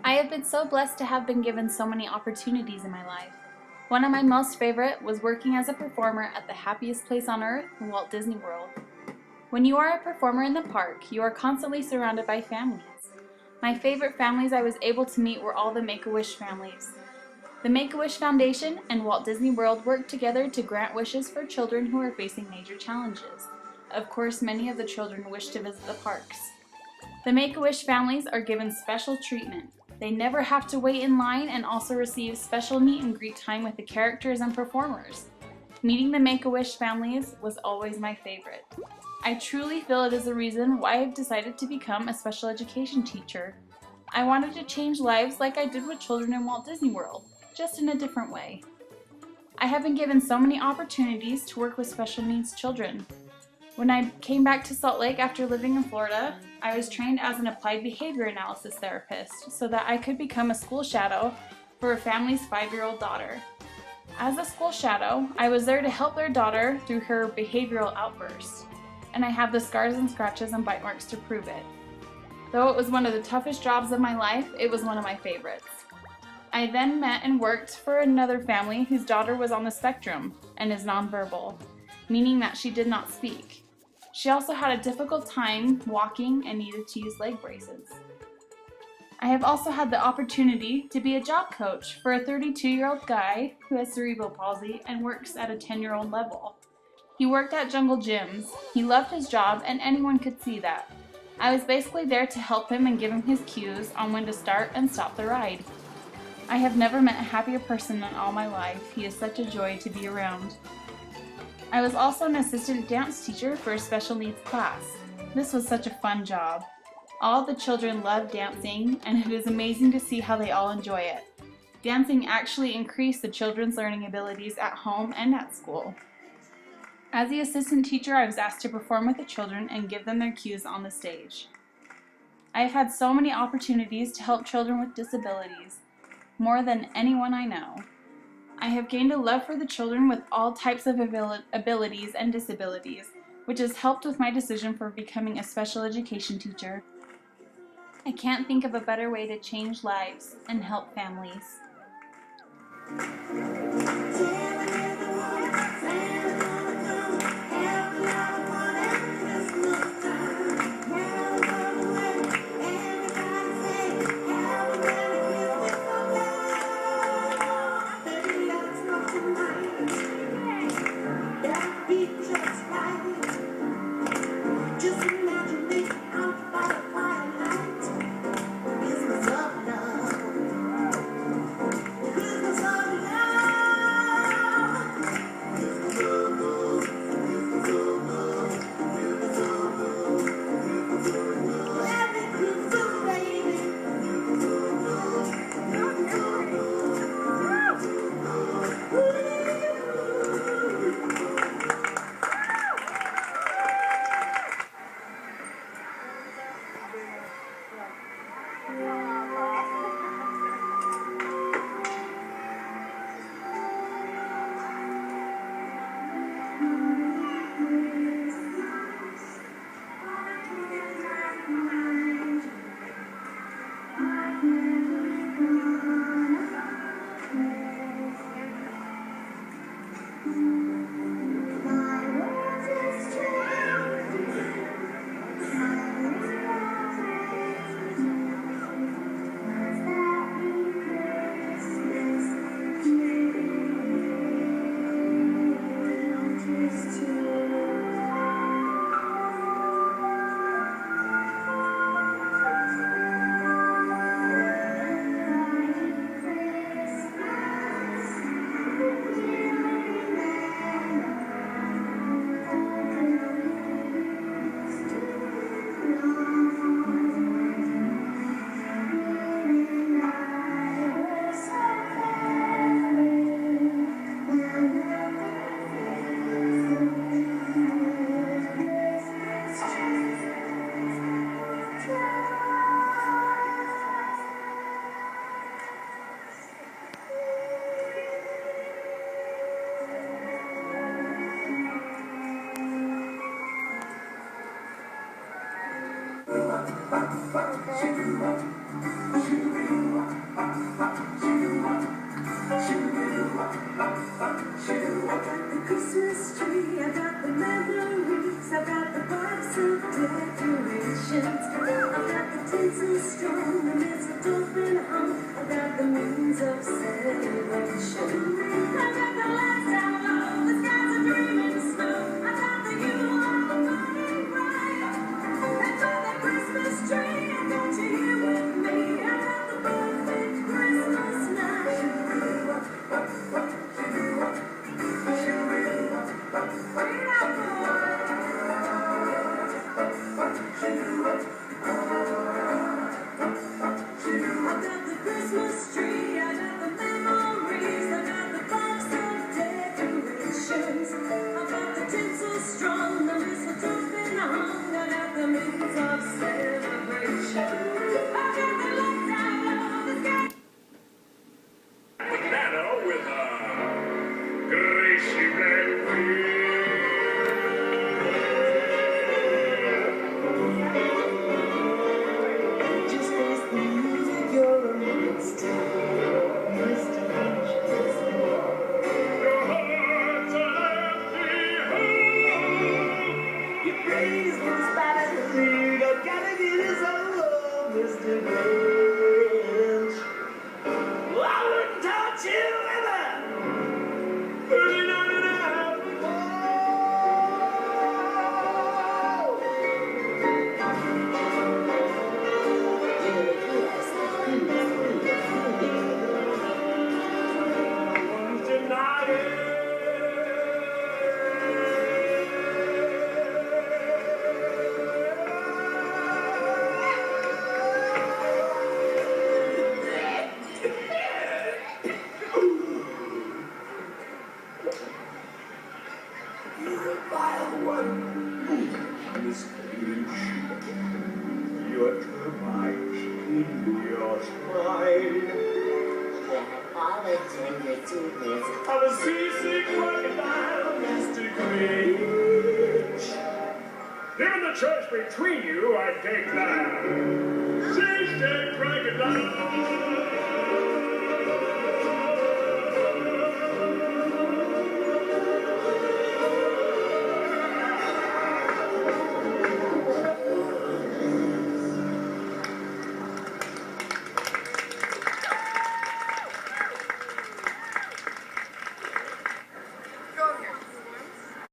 I have been so blessed to have been given so many opportunities in my life. One of my most favorite was working as a performer at the happiest place on earth, Walt Disney World. When you are a performer in the park, you are constantly surrounded by families. My favorite families I was able to meet were all the Make-A-Wish families. The Make-A-Wish Foundation and Walt Disney World work together to grant wishes for children who are facing major challenges. Of course, many of the children wish to visit the parks. The Make-A-Wish families are given special treatment. They never have to wait in line and also receive special meet and greet time with the characters and performers. Meeting the Make-A-Wish families was always my favorite. I truly feel it is the reason why I've decided to become a special education teacher. I wanted to change lives like I did with children in Walt Disney World, just in a different way. I have been given so many opportunities to work with special needs children. When I came back to Salt Lake after living in Florida, I was trained as an applied behavior analysis therapist so that I could become a school shadow for a family's 5-year-old daughter. As a school shadow, I was there to help their daughter through her behavioral outbursts, and I have the scars and scratches and bite marks to prove it. Though it was one of the toughest jobs of my life, it was one of my favorites. I then met and worked for another family whose daughter was on the spectrum and is nonverbal, meaning that she did not speak. She also had a difficult time walking and needed to use leg braces. I have also had the opportunity to be a job coach for a 32-year-old guy who has cerebral palsy and works at a 10-year-old level. He worked at Jungle Gyms. He loved his job and anyone could see that. I was basically there to help him and give him his cues on when to start and stop the ride. I have never met a happier person in all my life. He is such a joy to be around. I was also an assistant dance teacher for a special needs class. This was such a fun job. All the children love dancing, and it is amazing to see how they all enjoy it. Dancing actually increased the children's learning abilities at home and at school. As the assistant teacher, I was asked to perform with the children and give them their cues on the stage. I have had so many opportunities to help children with disabilities, more than anyone I know. I have gained a love for the children with all types of abilities and disabilities, which has helped with my decision for becoming a special education teacher. I can't think of a better way to change lives and help families. Christmas tree, I got the memories, I got the box of decorations, I got the tinsel strung, the mistletoe's been hung, I got the means of celebration. I got the lights out low, the skies are dreaming snow, I got the Yule log burning bright. That's all the Christmas tree, I got you here with me, I got the perfect Christmas night. I got the Christmas tree, I got the memories, I got the box of decorations, I got the tinsel strung, the mistletoe's been hung, I got the means of celebration. I got the lights out low, the sky. Banana with a greasy red wheel. Just face the music, you're a monster, Mr. Angelus. Your heart's an empty hole. Your praise was better than me, the gallagher is all Mr. Grinch. I wouldn't touch you ever. 39 and a half. You're a vile one, Miss Grinch. Your termites in your smile. All attended to this. I'm a seasick crocodile, Mr. Grinch. Given the choice between you, I'd take that. Seasick crocodile.